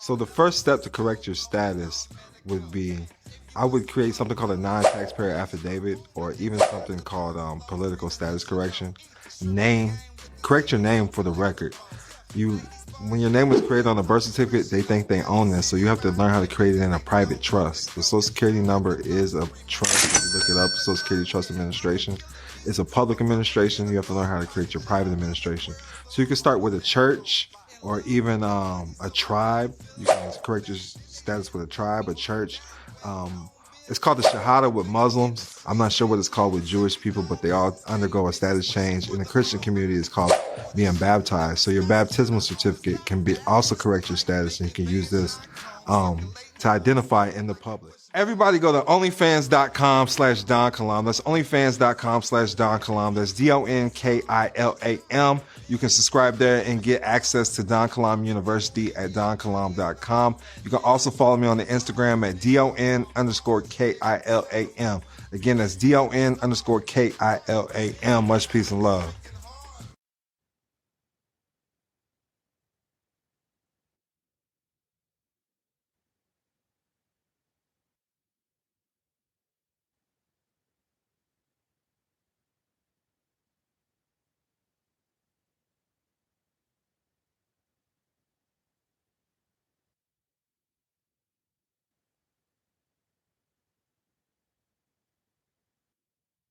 So the first step to correct your status would be, I would create something called a non-taxpayer affidavit, or even something called political status correction. Correct your name for the record. You, when your name was created on a birth certificate, they think they own this, so you have to learn how to create it in a private trust. The Social Security number is a trust. If you look it up, Social Security Trust Administration. It's a public administration. You have to learn how to create your private administration. So you can start with a church, or even a tribe. You can correct your status with a tribe, a church. It's called the Shahada with Muslims. I'm not sure what it's called with Jewish people, but they all undergo a status change. In the Christian community, it's called being baptized. So your baptismal certificate can be also correct your status, and you can use this to identify in the public. Everybody go to onlyfans.com/Don Kilam. That's onlyfans.com/Don Kilam. That's DONKILAM. You can subscribe there and get access to Don Kilam University at donkilam.com. You can also follow me on the Instagram at DON_KILAM. Again, that's DON_KILAM. Much peace and love.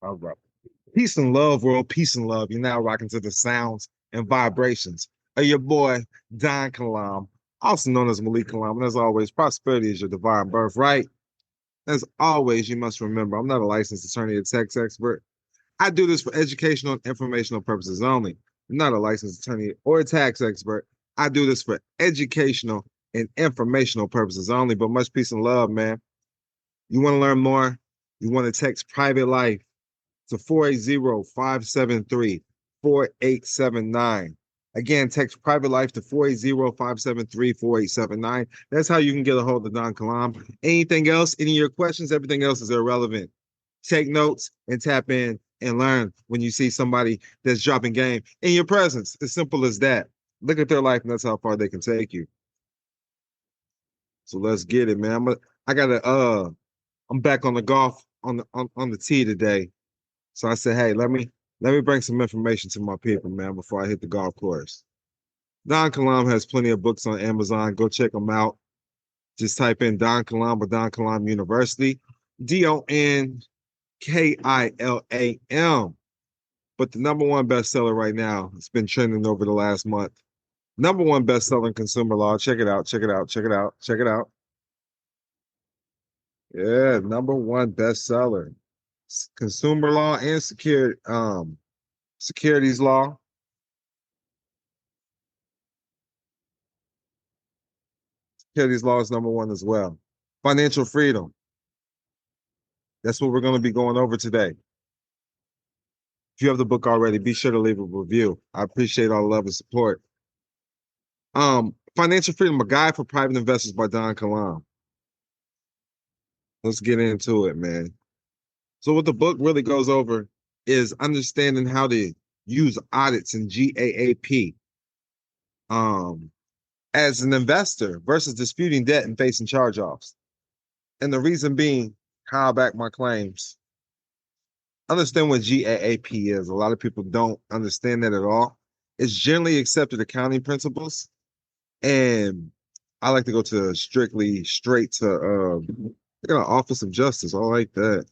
All right. Peace and love, world. Peace and love. You're now rocking to the sounds and vibrations of your boy, Don Kalam, also known as Malik Kalam. And as always, prosperity is your divine birthright. As always, you must remember, I'm not a licensed attorney or tax expert. I do this for educational and informational purposes only. I'm not a licensed attorney or a tax expert. I do this for educational and informational purposes only. But much peace and love, man. You want to learn more? You want to text private life to 480-573-4879. Again, text private life to 480-573-4879. That's how you can get a hold of Don Kalam. Anything else, any of your questions, everything else is irrelevant. Take notes and tap in and learn when you see somebody that's dropping game in your presence. As simple as that. Look at their life, and that's how far they can take you. So let's get it, man. I'm back on the golf on the tee today. So I said, hey, let me bring some information to my people, man, before I hit the golf course. Don Kalam has plenty of books on Amazon. Go check them out. Just type in Don Kalam or Don Kalam University. DONKILAM. But the number one bestseller right now, it's been trending over the last month. Number one bestseller in consumer law. Check it out. Check it out. Check it out. Check it out. Yeah, number one bestseller. Consumer law and securities law. Securities law is number one as well. Financial freedom. That's what we're going to be going over today. If you have the book already, be sure to leave a review. I appreciate all the love and support. Financial Freedom, a guide for private investors by Don Kalam. Let's get into it, man. So what the book really goes over is understanding how to use audits and GAAP as an investor versus disputing debt and facing charge-offs. And the reason being, how I back my claims. Understand what GAAP is. A lot of people don't understand that at all. It's generally accepted accounting principles. And I like to go to straight to Office of Justice. I like that.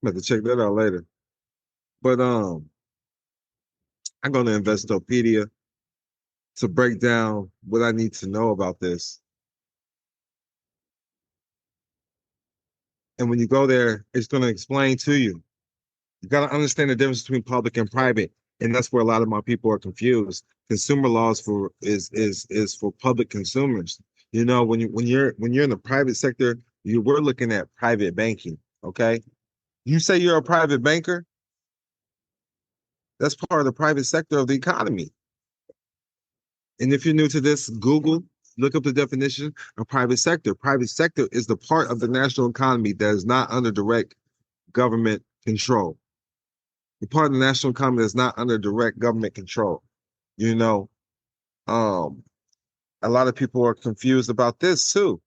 I'm going to check that out later. But I'm going to Investopedia to break down what I need to know about this. And when you go there, it's going to explain to you. You got to understand the difference between public and private, and that's where a lot of my people are confused. Consumer laws is for public consumers. You know, when you're in the private sector, we're looking at private banking. Okay, you say you're a private banker, that's part of the private sector of the economy. And if you're new to this, Google, look up the definition of private sector. Private sector is the part of the national economy that is not under direct government control. The part of the national economy that's not under direct government control. You know, um, a lot of people are confused about this too.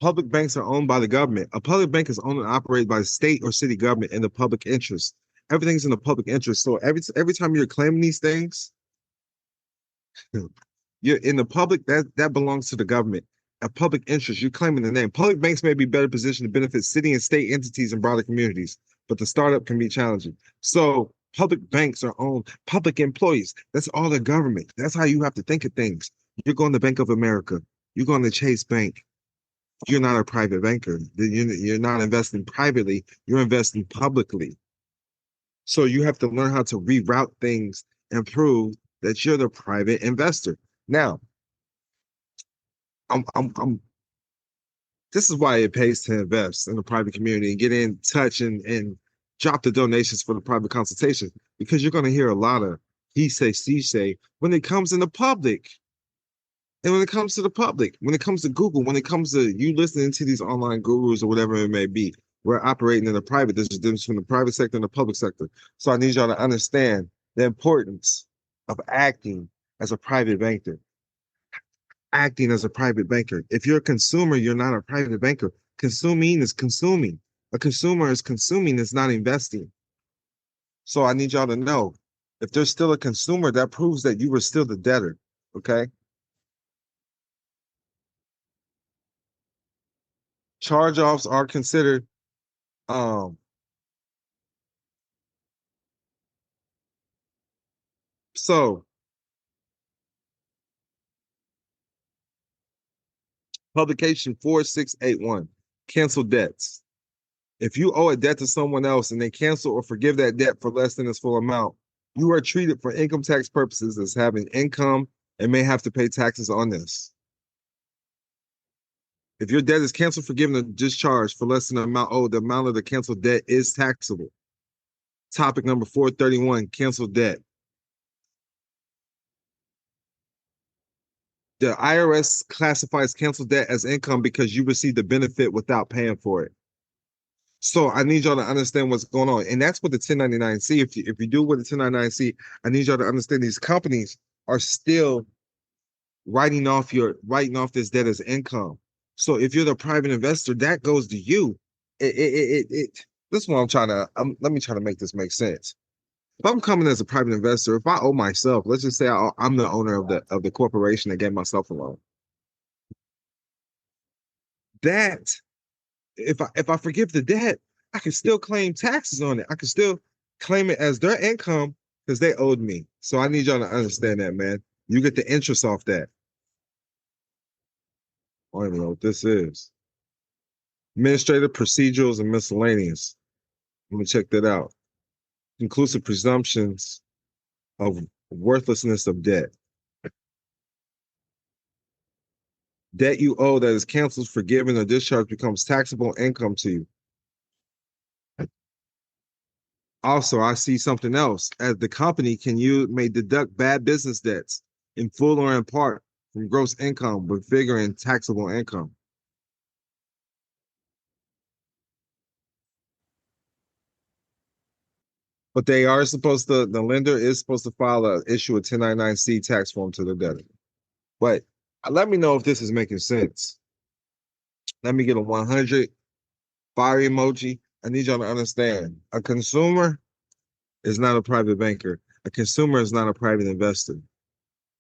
Public banks are owned by the government. A public bank is owned and operated by the state or city government in the public interest. Everything's in the public interest. So every time you're claiming these things, you're in the public, that belongs to the government. A public interest, you're claiming the name. Public banks may be better positioned to benefit city and state entities and broader communities, but the startup can be challenging. So public banks are owned, public employees. That's all the government. That's how you have to think of things. You're going to Bank of America. You're going to Chase Bank. You're not a private banker. You're not investing privately. You're investing publicly. So you have to learn how to reroute things and prove that you're the private investor. Now, I'm this is why it pays to invest in the private community and get in touch and drop the donations for the private consultation, because you're going to hear a lot of he say, she say when it comes in the public. And when it comes to the public, when it comes to Google, when it comes to you listening to these online gurus or whatever it may be, we're operating in the private. There's a difference between the private sector and the public sector. So I need y'all to understand the importance of acting as a private banker. Acting as a private banker. If you're a consumer, you're not a private banker. Consuming is consuming. A consumer is consuming, it's not investing. So I need y'all to know, if there's still a consumer, that proves that you were still the debtor. Okay. Charge-offs are considered um so publication 4681, cancel debts. If you owe a debt to someone else and they cancel or forgive that debt for less than its full amount, you are treated for income tax purposes as having income and may have to pay taxes on this. If your debt is canceled, forgiven, or discharged for less than the amount owed, the amount of the canceled debt is taxable. Topic number 431, canceled debt. The IRS classifies canceled debt as income because you received the benefit without paying for it. So I need y'all to understand what's going on. And that's what the 1099-C, if you do with the 1099-C, I need y'all to understand these companies are still writing off this debt as income. So if you're the private investor, that goes to you. This is what I'm trying to, let me try to make this make sense. If I'm coming as a private investor, if I owe myself, let's just say I'm the owner of the corporation that gave myself a loan. That if I forgive the debt, I can still claim taxes on it. I can still claim it as their income because they owed me. So I need y'all to understand that, man. You get the interest off that. I don't even know what this is. Administrative procedurals and miscellaneous. Let me check that out. Conclusive presumptions of worthlessness of debt. Debt you owe that is canceled, forgiven, or discharged becomes taxable income to you. Also, I see something else. As the company, may deduct bad business debts in full or in part from gross income, but figuring taxable income. But they are supposed to, the lender is supposed to issue a 1099-C tax form to the debtor. But let me know if this is making sense. Let me get a 100 fire emoji. I need y'all to understand. A consumer is not a private banker. A consumer is not a private investor.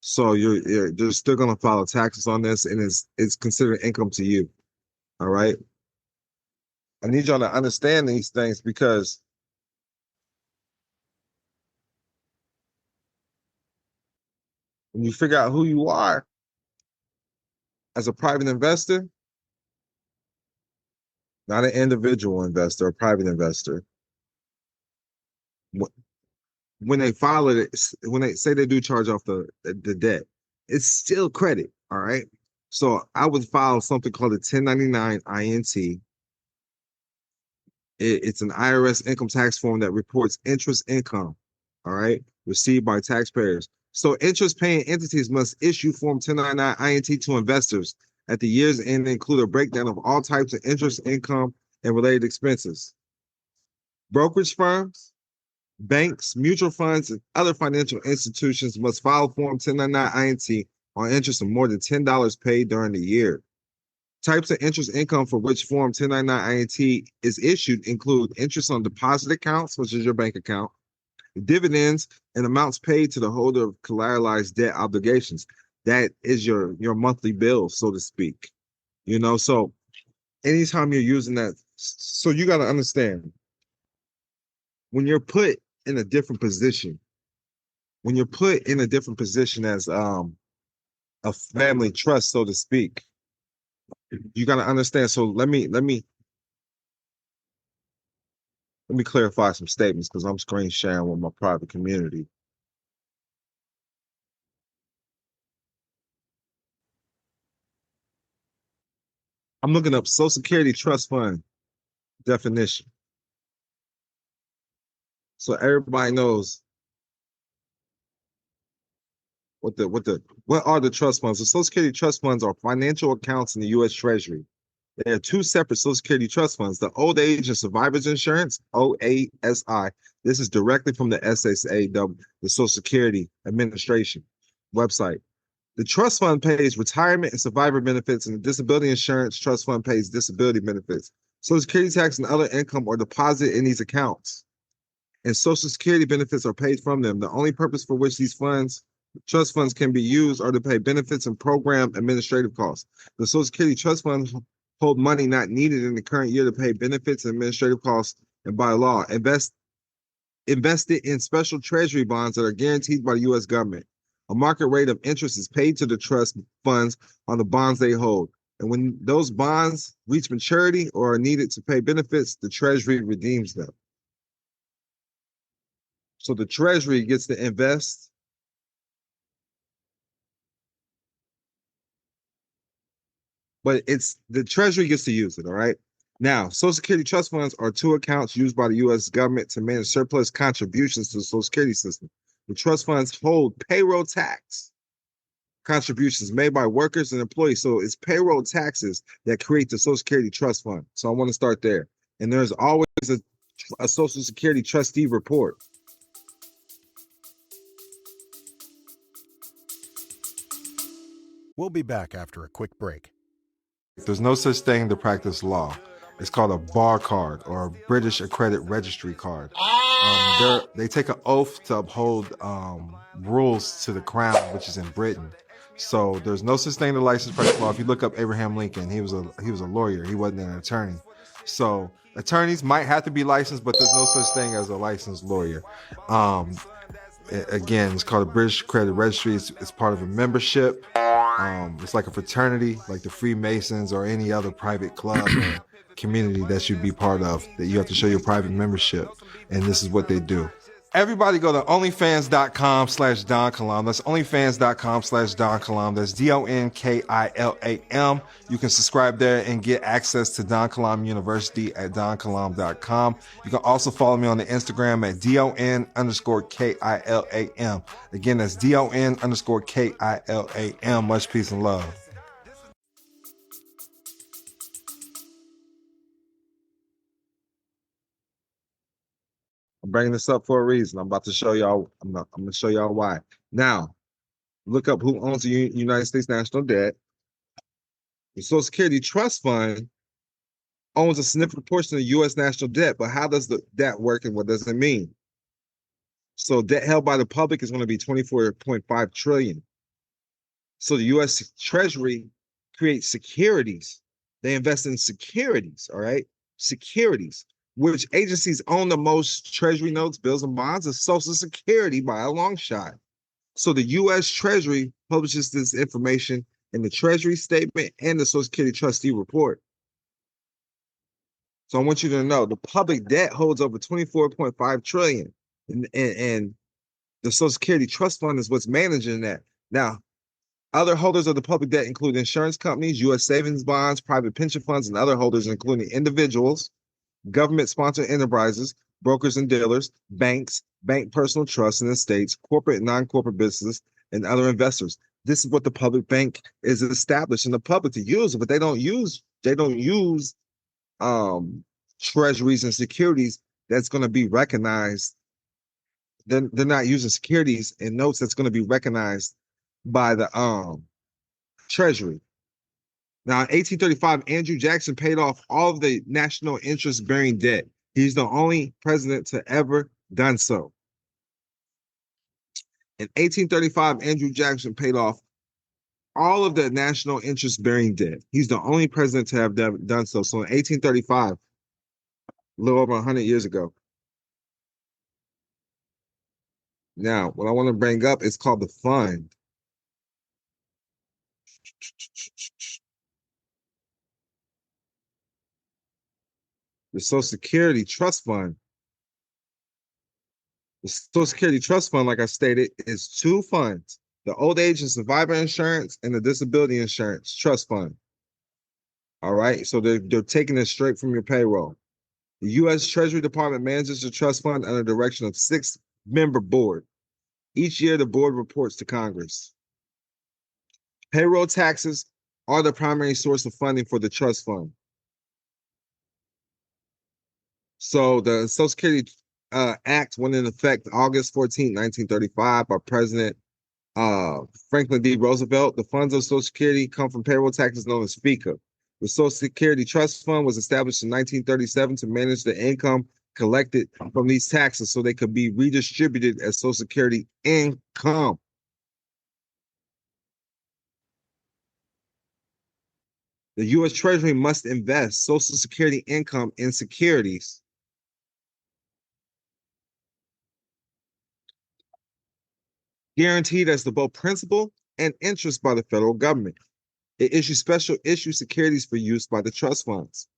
So you're still going to file taxes on this, and it's considered income to you. All right. I need y'all to understand these things, because when you figure out who you are as a private investor, not an individual investor, a private investor, when they file it, when they say they do charge off the debt, it's still credit. All right. So I would file something called a 1099 INT. It's an IRS income tax form that reports interest income, all right, received by taxpayers. So interest paying entities must issue Form 1099 INT to investors at the year's end and include a breakdown of all types of interest income and related expenses. Brokerage firms, banks, mutual funds, and other financial institutions must file Form 1099 INT on interest of more than $10 paid during the year. Types of interest income for which Form 1099 INT is issued include interest on deposit accounts, which is your bank account, dividends, and amounts paid to the holder of collateralized debt obligations. That is your monthly bill, so to speak. So anytime you're using that, so you got to understand when you're put in a different position, as a family trust, so to speak, you got to understand. So let me clarify some statements because I'm screen sharing with my private community. I'm looking up Social Security Trust Fund definition, so everybody knows what are the trust funds. The Social Security Trust Funds are financial accounts in the U.S. Treasury. There are two separate Social Security Trust Funds: the Old Age and Survivors Insurance (OASI). This is directly from the SSAW, the Social Security Administration website. The trust fund pays retirement and survivor benefits, and the disability insurance trust fund pays disability benefits. Social Security tax and other income are deposited in these accounts, and Social Security benefits are paid from them. The only purpose for which these trust funds can be used are to pay benefits and program administrative costs. The Social Security Trust Fund hold money not needed in the current year to pay benefits and administrative costs, and by law, invested in special Treasury bonds that are guaranteed by the U.S. government. A market rate of interest is paid to the trust funds on the bonds they hold. And when those bonds reach maturity or are needed to pay benefits, the Treasury redeems them. So the Treasury gets to invest but it's the Treasury gets to use it, all right? Now, Social Security trust funds are two accounts used by the U.S. government to manage surplus contributions to the Social Security system. The trust funds hold payroll tax contributions made by workers and employees. So it's payroll taxes that create the Social Security Trust Fund. So I want to start there. And there's always a Social Security trustee report. We'll be back after a quick break. There's no such thing to practice law. It's called a bar card or a British Accredited Registry card. They take an oath to uphold rules to the crown, which is in Britain. So there's no such thing to licensed practice law. If you look up Abraham Lincoln, he was a lawyer. He wasn't an attorney. So attorneys might have to be licensed, but there's no such thing as a licensed lawyer. Again, it's called a British Accredited Registry. It's part of a membership. It's like a fraternity, like the Freemasons or any other private club or community that you'd be part of, that you have to show your private membership. And this is what they do. Everybody go to onlyfans.com/Don Kilam. That's onlyfans.com/Don Kilam. That's DonKilam. You can subscribe there and get access to Don Kilam University at donkilam.com. You can also follow me on the Instagram at DON_KILAM. Again, that's DON_KILAM. Much peace and love. I'm bringing this up for a reason. I'm about to show y'all. I'm going to show y'all why. Now, look up who owns the United States national debt. The Social Security Trust Fund owns a significant portion of the U.S. national debt, but how does that work and what does it mean? So debt held by the public is going to be $24.5 trillion. So the U.S. Treasury creates securities. They invest in securities, all right? Securities. Which agencies own the most Treasury notes, bills, and bonds? Is Social Security by a long shot. So the U.S. Treasury publishes this information in the Treasury statement and the Social Security trustee report. So I want you to know the public debt holds over $24.5 trillion, and the Social Security Trust Fund is what's managing that. Now, other holders of the public debt include insurance companies, U.S. savings bonds, private pension funds, and other holders, including individuals, government-sponsored enterprises, brokers and dealers, banks, bank personal trusts and estates, corporate and non-corporate businesses, and other investors. This is what the public bank is established in the public to use, but they don't use treasuries and securities that's going to be recognized. They're not using securities and notes that's going to be recognized by the Treasury. Now, in 1835, Andrew Jackson paid off all of the national interest-bearing debt. He's the only president to ever done so. In 1835, Andrew Jackson paid off all of the national interest-bearing debt. He's the only president to have done so. So in 1835, a little over 100 years ago. Now, what I want to bring up is called the fund. The Social Security Trust Fund. The Social Security Trust Fund, like I stated, is two funds: the Old Age and Survivor Insurance and the Disability Insurance Trust Fund. All right, so they're taking it straight from your payroll. The U.S. Treasury Department manages the trust fund under the direction of 6-member board. Each year, the board reports to Congress. Payroll taxes are the primary source of funding for the trust fund. So the Social Security Act went in effect August 14, 1935 by President Franklin D. Roosevelt. The funds of Social Security come from payroll taxes known as FICA. The Social Security Trust Fund was established in 1937 to manage the income collected from these taxes so they could be redistributed as Social Security income. The U.S. Treasury must invest Social Security income in securities guaranteed as the both principal and interest by the federal government. It issues special issue securities for use by the trust funds.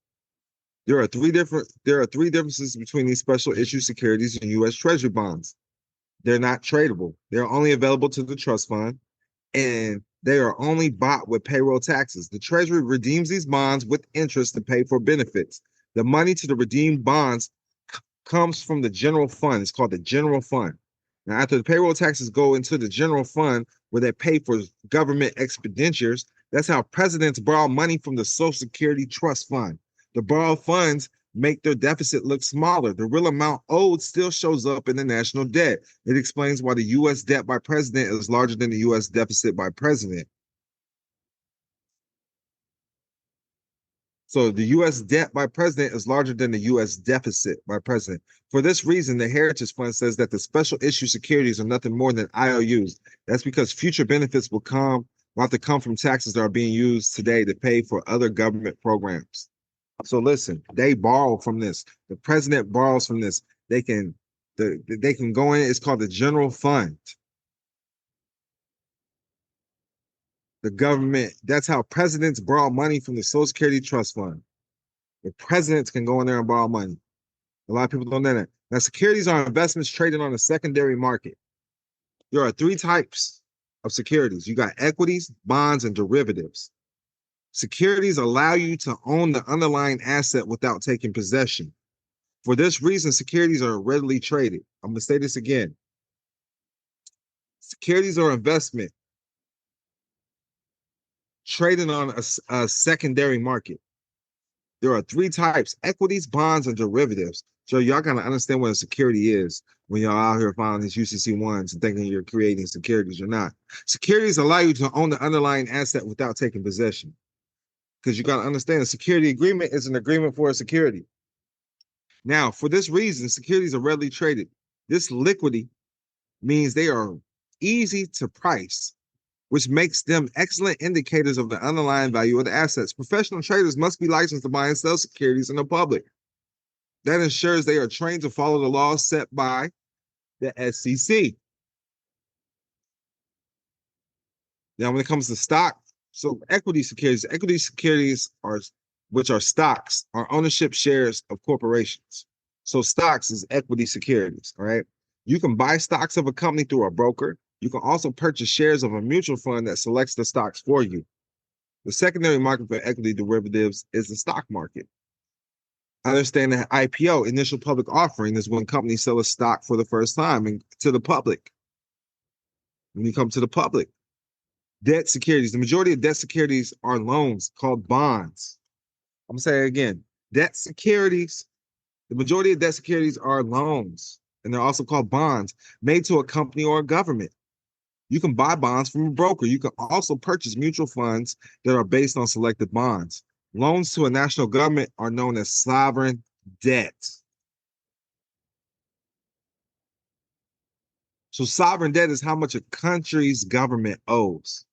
There are three differences between these special issue securities and U.S. Treasury bonds. They're not tradable. They're only available to the trust fund, and they are only bought with payroll taxes. The Treasury redeems these bonds with interest to pay for benefits. The money to the redeemed bonds comes from the general fund. It's called the general fund. Now, after the payroll taxes go into the general fund where they pay for government expenditures, that's how presidents borrow money from the Social Security Trust Fund. The borrowed funds make their deficit look smaller. The real amount owed still shows up in the national debt. It explains why the U.S. debt by president is larger than the U.S. deficit by president. So the U.S. debt by president is larger than the U.S. deficit by president. For this reason, the Heritage Fund says that the special issue securities are nothing more than IOUs. That's because future benefits will have to come from taxes that are being used today to pay for other government programs. So listen, they borrow from this. The president borrows from this. They can go in. It's called the general fund. The government, that's how presidents borrow money from the Social Security Trust Fund. The presidents can go in there and borrow money. A lot of people don't know that. Now, securities are investments traded on the secondary market. There are three types of securities. You got equities, bonds, and derivatives. Securities allow you to own the underlying asset without taking possession. For this reason, securities are readily traded. I'm going to say this again. Securities are investment traded on a secondary market. There are three types: equities, bonds, and derivatives. So y'all gotta understand what a security is when y'all out here filing these UCC1s and thinking you're creating securities. You're not. Securities allow you to own the underlying asset without taking possession. Because you gotta understand a security agreement is an agreement for a security. Now, for this reason, securities are readily traded. This liquidity means they are easy to price, which makes them excellent indicators of the underlying value of the assets. Professional traders must be licensed to buy and sell securities in the public. That ensures they are trained to follow the laws set by the SEC. Now, when it comes to stock, so equity securities are, which are stocks, are ownership shares of corporations. So stocks is equity securities, all right? You can buy stocks of a company through a broker. You can also purchase shares of a mutual fund that selects the stocks for you. The secondary market for equity derivatives is the stock market. Understand that IPO, initial public offering, is when companies sell a stock for the first time to the public. When you come to the public, debt securities, the majority of debt securities are loans called bonds. I'm going to say it again. Debt securities The majority of debt securities are loans, and they're also called bonds made to a company or a government. You can buy bonds from a broker. You can also purchase mutual funds that are based on selected bonds. Loans to a national government are known as sovereign debt. So, sovereign debt is how much a country's government owes.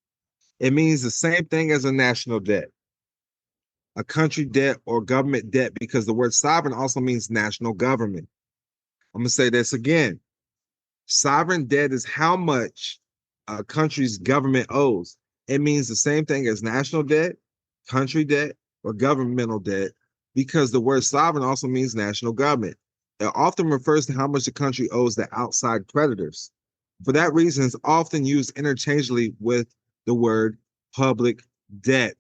It means the same thing as a national debt, a country debt or government debt, because the word sovereign also means national government. I'm going to say this again. Sovereign debt is how much a country's government owes. It means the same thing as national debt, country debt, or governmental debt, because the word sovereign also means national government. It often refers to how much the country owes to outside creditors. For that reason, it's often used interchangeably with the word public debt.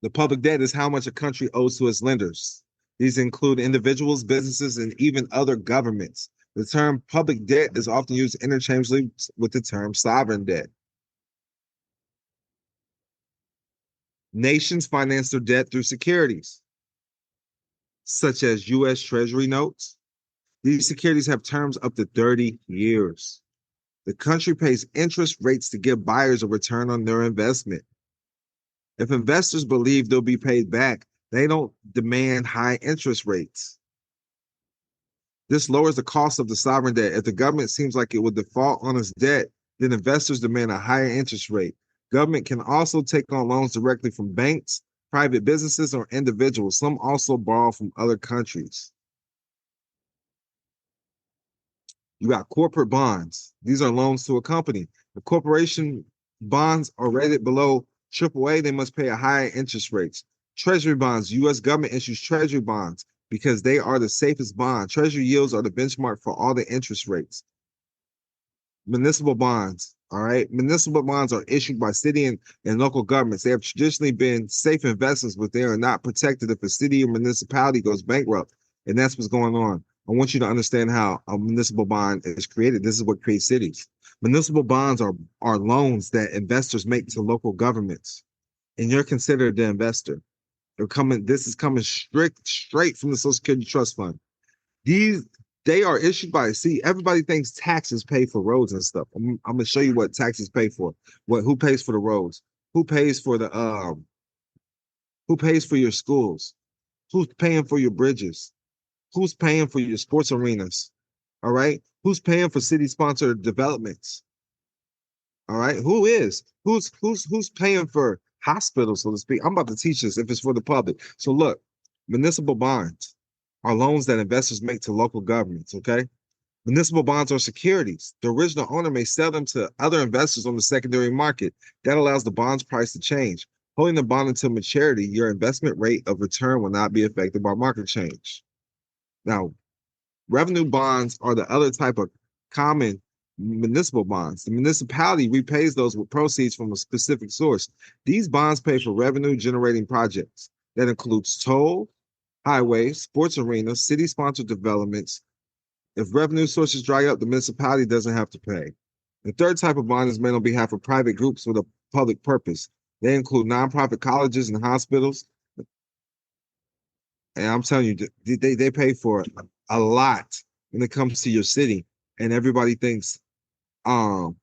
The public debt is how much a country owes to its lenders. These include individuals, businesses, and even other governments. The term public debt is often used interchangeably with the term sovereign debt. Nations finance their debt through securities, such as U.S. Treasury notes. These securities have terms up to 30 years. The country pays interest rates to give buyers a return on their investment. If investors believe they'll be paid back, they don't demand high interest rates. This lowers the cost of the sovereign debt. If the government seems like it would default on its debt, then investors demand a higher interest rate. Government can also take on loans directly from banks, private businesses, or individuals. Some also borrow from other countries. You got corporate bonds. These are loans to a company. If corporation bonds are rated below AAA, they must pay a higher interest rates. Treasury bonds. U.S. government issues treasury bonds because they are the safest bond. Treasury yields are the benchmark for all the interest rates. Municipal bonds. All right. Municipal bonds are issued by city and local governments. They have traditionally been safe investments, but they are not protected if a city or municipality goes bankrupt. And that's what's going on. I want you to understand how a municipal bond is created. This is what creates cities. Municipal bonds are loans that investors make to local governments, and you're considered the investor. This is coming straight from the Social Security Trust Fund. These they are issued by everybody thinks taxes pay for roads and stuff. I'm gonna show you what taxes pay for. Who pays for the roads? Who pays for who pays for your schools? Who's paying for your bridges? Who's paying for your sports arenas? All right. Who's paying for city sponsored developments? All right. Who's paying for hospitals, so to speak? I'm about to teach this if it's for the public. So look, municipal bonds are loans that investors make to local governments. Okay. Municipal bonds are securities. The original owner may sell them to other investors on the secondary market. That allows the bond's price to change. Holding the bond until maturity, your investment rate of return will not be affected by market change. Now, revenue bonds are the other type of common municipal bonds. The municipality repays those with proceeds from a specific source. These bonds pay for revenue generating projects. That includes toll, highways, sports arenas, city sponsored developments. If revenue sources dry up, the municipality doesn't have to pay. The third type of bond is made on behalf of private groups with a public purpose. They include nonprofit colleges and hospitals. And I'm telling you, they pay for a lot when it comes to your city. And um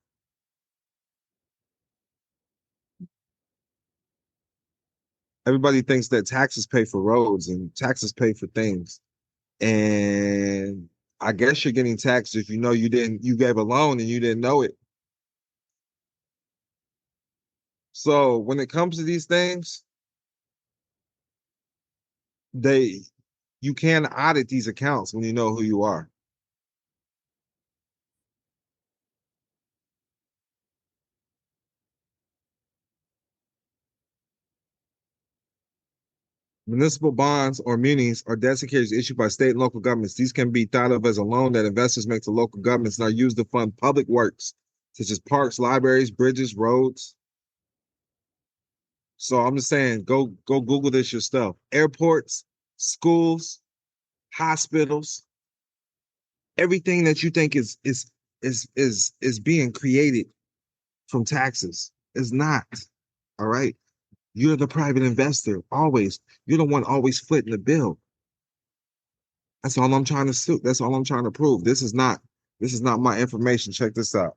everybody thinks that taxes pay for roads and taxes pay for things. And I guess you're getting taxed if you gave a loan and you didn't know it. So when it comes to these things, they you can audit these accounts when you know who you are. Municipal bonds or munis are debt securities issued by state and local governments. These can be thought of as a loan that investors make to local governments and are used to fund public works such as parks, libraries, bridges, roads. So I'm just saying, go Google this yourself. Airports, schools, hospitals, everything that you think is being created from taxes is not. All right. You're the private investor, always. You're the one always footing the bill. That's all I'm trying to sue. That's all I'm trying to prove. This is not my information. Check this out.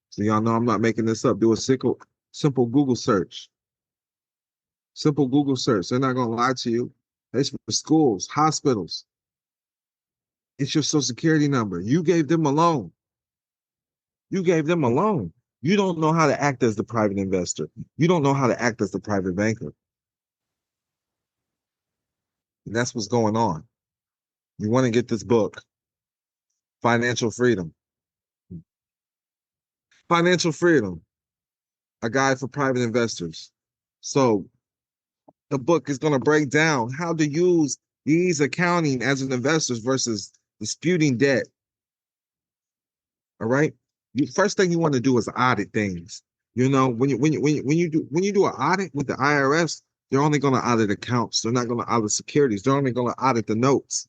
So y'all know I'm not making this up. Do a simple Google search. Simple Google search. They're not gonna lie to you. It's for schools, hospitals. It's your social security number. You gave them a loan. You gave them a loan. You don't know how to act as the private investor. You don't know how to act as the private banker. And that's what's going on. You want to get this book, Financial Freedom. Financial Freedom, a guide for private investors. So the book is going to break down how to use these accounting as an investor versus disputing debt. All right. First thing you want to do is audit things. You know, when you do an audit with the IRS, they're only going to audit accounts. They're not going to audit securities. They're only going to audit the notes.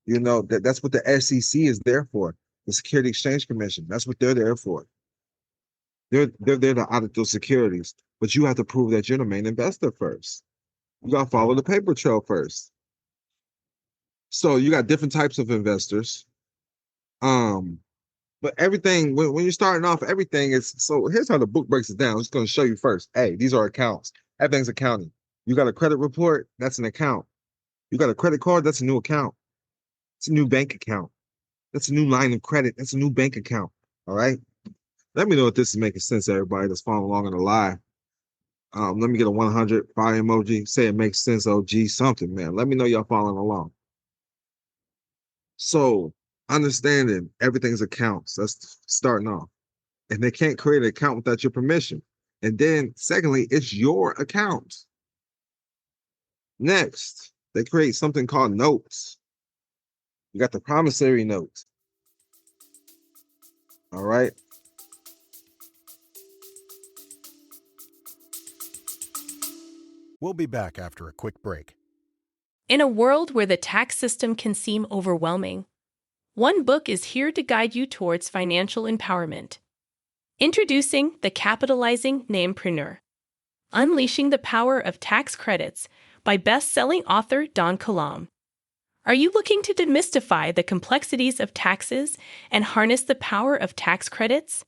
You know, that's what the SEC is there for. The Security Exchange Commission. That's what they're there for. They're there to audit those securities, but you have to prove that you're the main investor first. You got to follow the paper trail first. So you got different types of investors. But everything when you're starting off, everything is so. Here's how the book breaks it down. It's going to show you first. Hey, these are accounts. Everything's accounting. You got a credit report. That's an account. You got a credit card. That's a new account. It's a new bank account. That's a new line of credit. That's a new bank account. All right. Let me know if this is making sense to everybody that's following along on the live. Let me get a 100 fire emoji. Say it makes sense. OG something, man. Let me know y'all following along. So understanding everything's accounts. That's starting off. And they can't create an account without your permission. And then secondly, it's your account. Next, they create something called notes. You got the promissory note. All right. We'll be back after a quick break. In a world where the tax system can seem overwhelming, one book is here to guide you towards financial empowerment. Introducing The Capitalizing Namepreneur, Unleashing the Power of Tax Credits by best-selling author Don Kilam. Are you looking to demystify the complexities of taxes and harness the power of tax credits?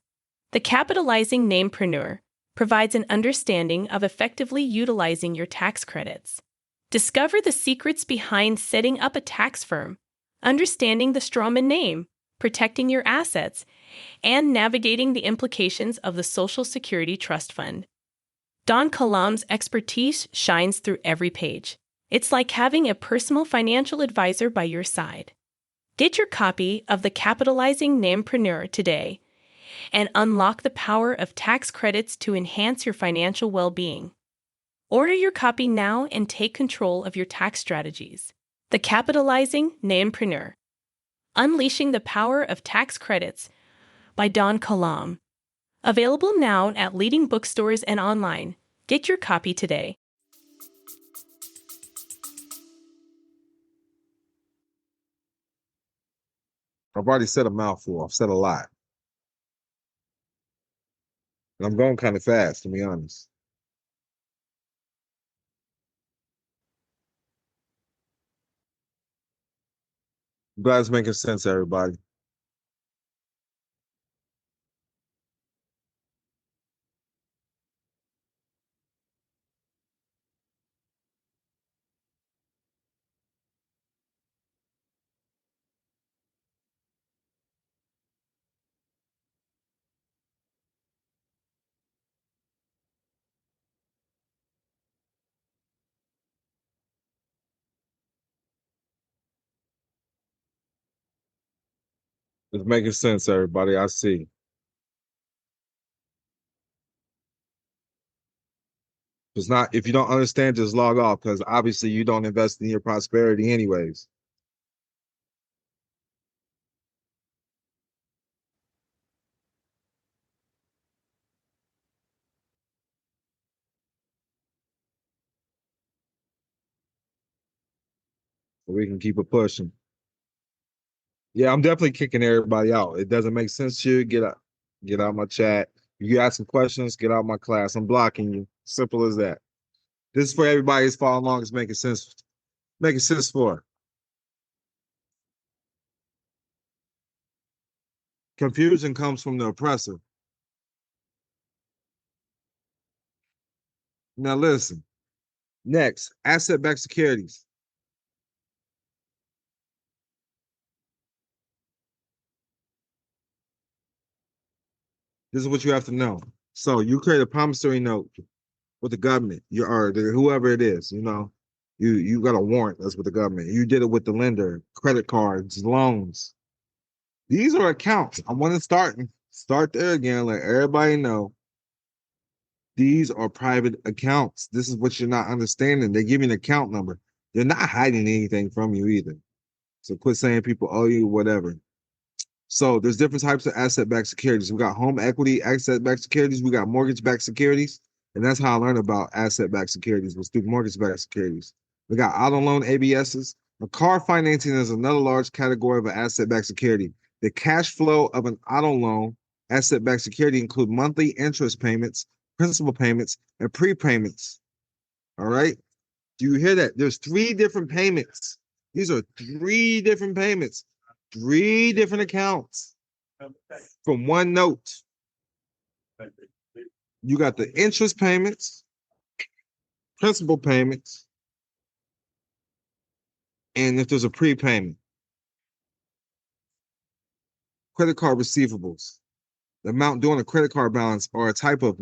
The Capitalizing Namepreneur provides an understanding of effectively utilizing your tax credits. Discover the secrets behind setting up a tax firm, understanding the strawman name, protecting your assets, and navigating the implications of the Social Security Trust Fund. Don Kilam's expertise shines through every page. It's like having a personal financial advisor by your side. Get your copy of The Capitalizing Namepreneur today and unlock the power of tax credits to enhance your financial well-being. Order your copy now and take control of your tax strategies. The Capitalizing Namepreneur, Unleashing the Power of Tax Credits by Don Kilam. Available now at leading bookstores and online. Get your copy today. I've already said a mouthful. I've said a lot. And I'm going kind of fast, to be honest. I'm glad it's making sense, everybody. It's making sense, everybody. I see. It's not, if you don't understand, just log off because obviously you don't invest in your prosperity, anyways. So we can keep it pushing. Yeah, I'm definitely kicking everybody out. It doesn't make sense to you. Get out my chat. You ask some questions, get out my class. I'm blocking you. Simple as that. This is for everybody who's following along. It's making sense. Making sense for. Confusion comes from the oppressor. Now listen. Next, asset-backed securities. This is what you have to know. So you create a promissory note with the government, whoever it is, you got a warrant that's with the government. You did it with the lender, credit cards, loans. These are accounts. I want to start there again, let everybody know these are private accounts. This is what you're not understanding. They give you an account number. They're not hiding anything from you either. So quit saying people owe you whatever. So there's different types of asset-backed securities. We got home equity asset-backed securities. We got mortgage-backed securities. And that's how I learned about asset-backed securities, was through mortgage-backed securities. We got auto loan ABSs. A car financing is another large category of an asset-backed security. The cash flow of an auto loan asset-backed security include monthly interest payments, principal payments, and prepayments. All right? Do you hear that? There's 3 different payments. These are 3 different payments. 3 different accounts from one note. You got the interest payments, principal payments, and if there's a prepayment. Credit card receivables. The amount due on a credit card balance are a type of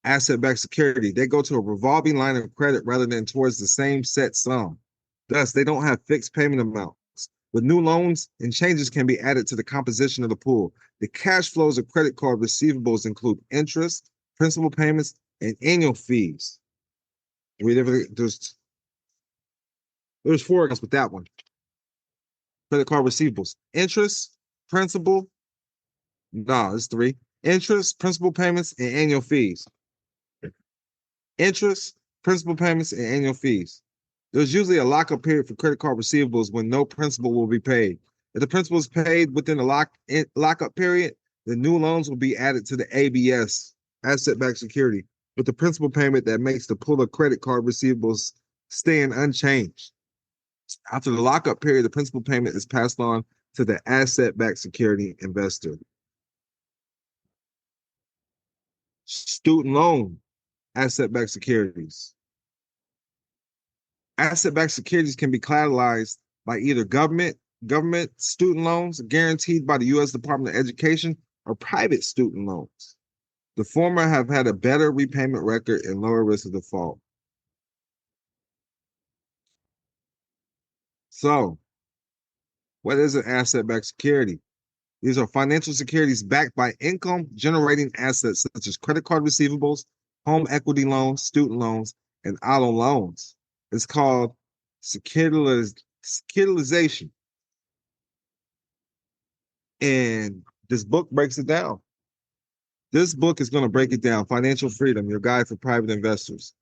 asset-backed security. They go to a revolving line of credit rather than towards the same set sum. Thus, they don't have fixed payment amounts. With new loans and changes can be added to the composition of the pool. The cash flows of credit card receivables include interest, principal payments, and annual fees. There's 4 accounts with that one. Credit card receivables. Interest, principal. No, it's 3. Interest, principal payments, and annual fees. Interest, principal payments, and annual fees. There's usually a lockup period for credit card receivables when no principal will be paid. If the principal is paid within the lockup period, the new loans will be added to the ABS, asset-backed security, with the principal payment that makes the pool of credit card receivables staying unchanged. After the lockup period, the principal payment is passed on to the asset-backed security investor. Student loan asset-backed securities. Asset-backed securities can be collateralized by either government student loans guaranteed by the U.S. Department of Education or private student loans. The former have had a better repayment record and lower risk of default. So, what is an asset-backed security? These are financial securities backed by income-generating assets such as credit card receivables, home equity loans, student loans, and auto loans. It's called securitization. And this book breaks it down. This book is going to break it down. Financial Freedom, your guide for private investors.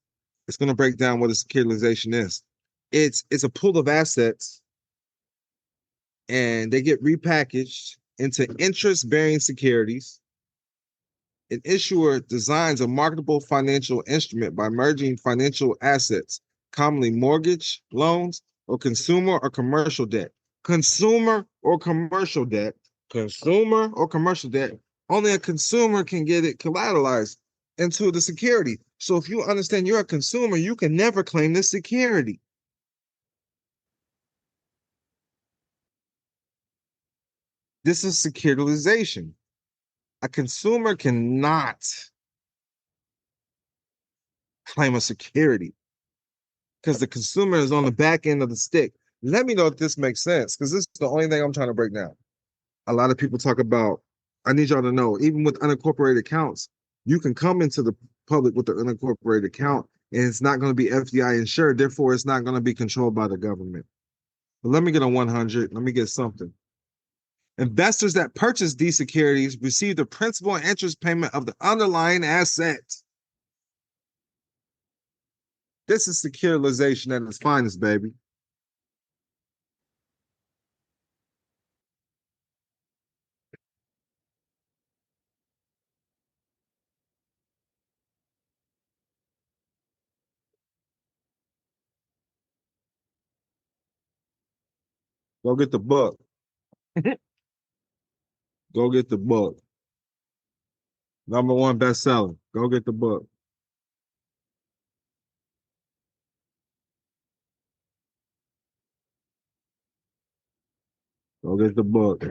It's going to break down what a securitization is. It's a pool of assets, and they get repackaged into interest-bearing securities. An issuer designs a marketable financial instrument by merging financial assets, commonly mortgage loans or consumer or commercial debt. Consumer or commercial debt. Consumer or commercial debt. Only a consumer can get it collateralized into the security. So if you understand you're a consumer, you can never claim this security. This is securitization. A consumer cannot claim a security because the consumer is on the back end of the stick. Let me know if this makes sense, because this is the only thing I'm trying to break down. A lot of people talk about, I need y'all to know, even with unincorporated accounts, you can come into the public with the unincorporated account and it's not going to be FDI insured. Therefore, it's not going to be controlled by the government. But let me get a 100. Let me get something. Investors that purchase these securities receive the principal and interest payment of the underlying asset. This is securitization at its finest, baby. Go get the book. Go get the book. #1 bestseller. Go get the book. Go get the book.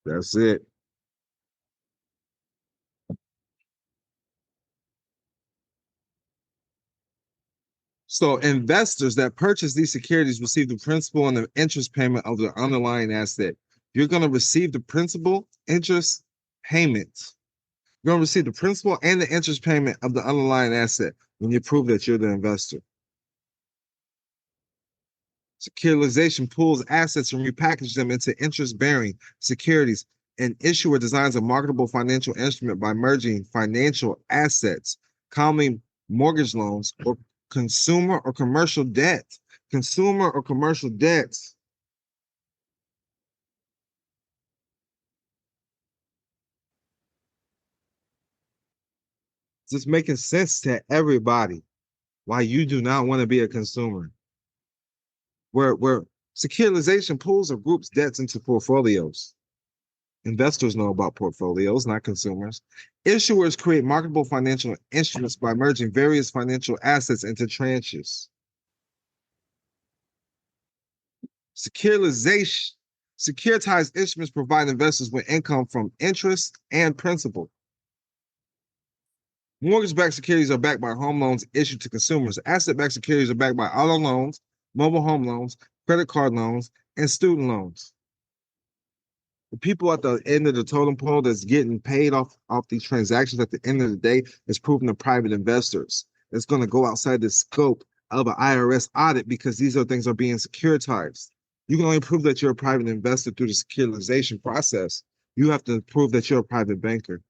That's it. So investors that purchase these securities receive the principal and the interest payment of the underlying asset. You're going to receive the principal interest payment. You're going to receive the principal and the interest payment of the underlying asset when you prove that you're the investor. Securitization pools assets and repackages them into interest-bearing securities. An issuer designs a marketable financial instrument by merging financial assets, commonly mortgage loans or consumer or commercial debt. Consumer or commercial debts. It's just making sense to everybody why you do not want to be a consumer. Where securitization pools or groups debts into portfolios. Investors know about portfolios, not consumers. Issuers create marketable financial instruments by merging various financial assets into tranches. Securitization, securitized instruments provide investors with income from interest and principal. Mortgage-backed securities are backed by home loans issued to consumers. Asset-backed securities are backed by auto loans, mobile home loans, credit card loans, and student loans. The people at the end of the totem pole that's getting paid off these transactions at the end of the day is proven to private investors. It's going to go outside the scope of an IRS audit because these are things are being securitized. You can only prove that you're a private investor through the securitization process. You have to prove that you're a private banker.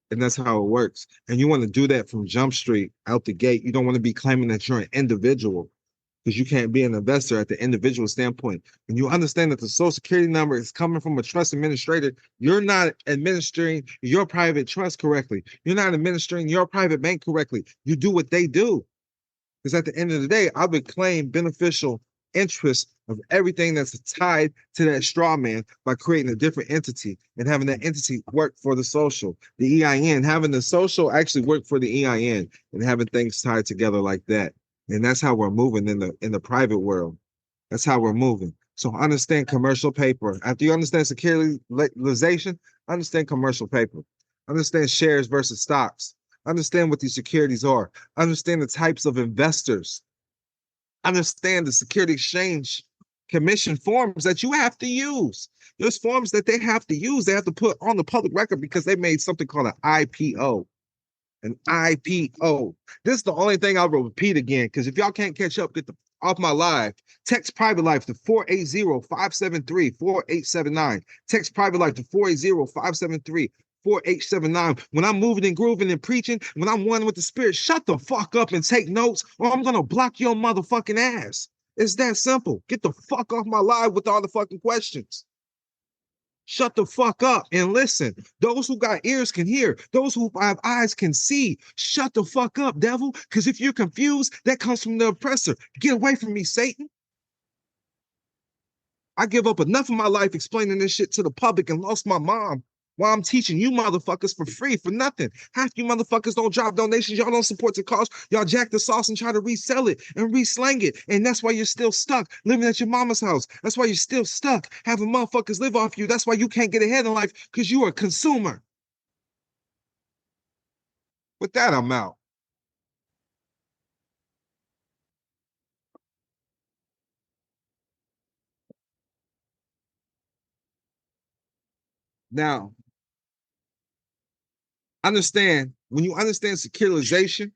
And that's how it works. And you want to do that from Jump Street out the gate. You don't want to be claiming that you're an individual because you can't be an investor at the individual standpoint. When you understand that the Social Security number is coming from a trust administrator, you're not administering your private trust correctly. You're not administering your private bank correctly. You do what they do. Because at the end of the day, I would claim beneficial interest of everything that's tied to that straw man by creating a different entity and having that entity work for the social, the EIN, having the social actually work for the EIN and having things tied together like that. And that's how we're moving in the private world. That's how we're moving. So understand commercial paper. After you understand securitization, understand commercial paper. Understand shares versus stocks. Understand what these securities are. Understand the types of investors. Understand the Security Exchange Commission forms that you have to use. There's forms that they have to use. They have to put on the public record because they made something called an IPO. An IPO. This is the only thing I will repeat again, because if y'all can't catch up, get the off my live. Text private life to 480-573-4879. Text private life to 480-573-4879. When I'm moving and grooving and preaching, when I'm one with the spirit, shut the fuck up and take notes, or I'm gonna block your motherfucking ass. It's that simple. Get the fuck off my live with all the fucking questions. Shut the fuck up and listen. Those who got ears can hear. Those who have eyes can see. Shut the fuck up, devil. Because if you're confused, that comes from the oppressor. Get away from me, Satan. I give up enough of my life explaining this shit to the public and lost my mom while I'm teaching you motherfuckers for free, for nothing. Half you motherfuckers don't drop donations. Y'all don't support the cause. Y'all jack the sauce and try to resell it and reslang it. And that's why you're still stuck living at your mama's house. That's why you're still stuck having motherfuckers live off you. That's why you can't get ahead in life, because you're a consumer. With that, I'm out. Now, understand, when you understand securitization,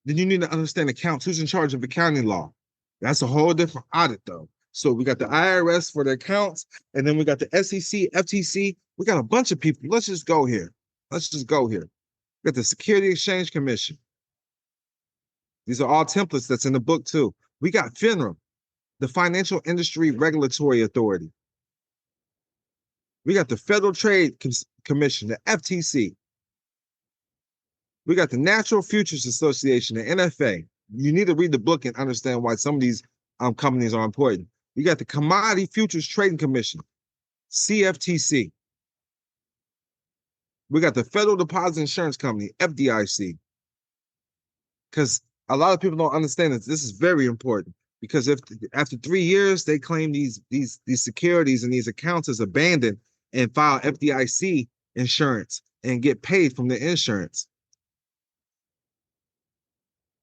then you need to understand accounts. Who's in charge of accounting law? That's a whole different audit, though. So we got the IRS for the accounts, and then we got the SEC, FTC. We got a bunch of people. Let's just go here. Let's just go here. We got the Security Exchange Commission. These are all templates that's in the book, too. We got FINRA, the Financial Industry Regulatory Authority. We got the Federal Trade Commission, the FTC. We got the Natural Futures Association, the NFA. You need to read the book and understand why some of these companies are important. You got the Commodity Futures Trading Commission, CFTC. We got the Federal Deposit Insurance Company, FDIC. Because a lot of people don't understand this. This is very important. Because if after 3 years they claim these securities and these accounts as abandoned and file FDIC insurance and get paid from the insurance.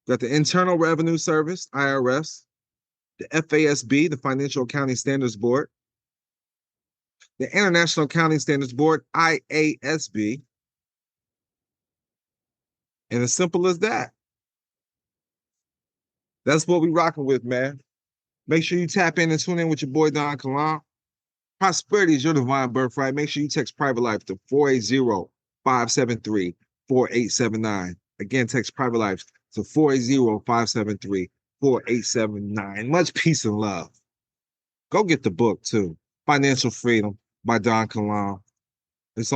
Got the Internal Revenue Service, IRS, the FASB, the Financial Accounting Standards Board, the International Accounting Standards Board, IASB, and as simple as that. That's what we rocking with, man. Make sure you tap in and tune in with your boy Don Kilam. Prosperity is your divine birthright. Make sure you text Private Life to 480-573-4879. Again, text Private Life to 480-573-4879. Much peace and love. Go get the book too. Financial Freedom by Don Kilam. It's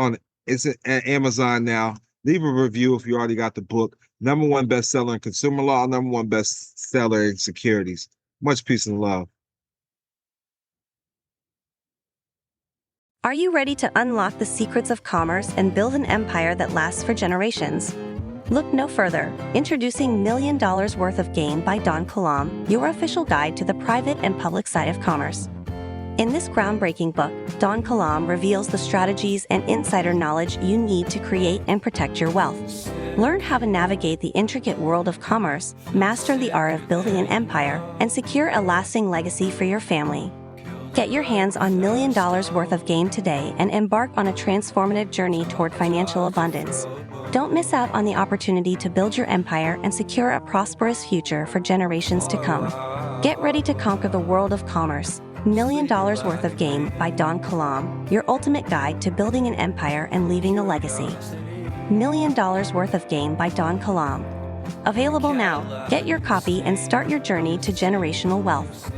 at Amazon now. Leave a review if you already got the book. #1 bestseller in consumer law, #1 bestseller in securities. Much peace and love. Are you ready to unlock the secrets of commerce and build an empire that lasts for generations? Look no further. Introducing $1 Million Worth of Game by Don Kilam, your official guide to the private and public side of commerce. In this groundbreaking book, Don Kilam reveals the strategies and insider knowledge you need to create and protect your wealth. Learn how to navigate the intricate world of commerce, master the art of building an empire, and secure a lasting legacy for your family. Get your hands on $1 Million Worth of Game today and embark on a transformative journey toward financial abundance. Don't miss out on the opportunity to build your empire and secure a prosperous future for generations to come. Get ready to conquer the world of commerce. $1 Million Worth of Game by Don Kilam, your ultimate guide to building an empire and leaving a legacy. $1 Million Worth of Game by Don Kilam. Available now. Get your copy and start your journey to generational wealth.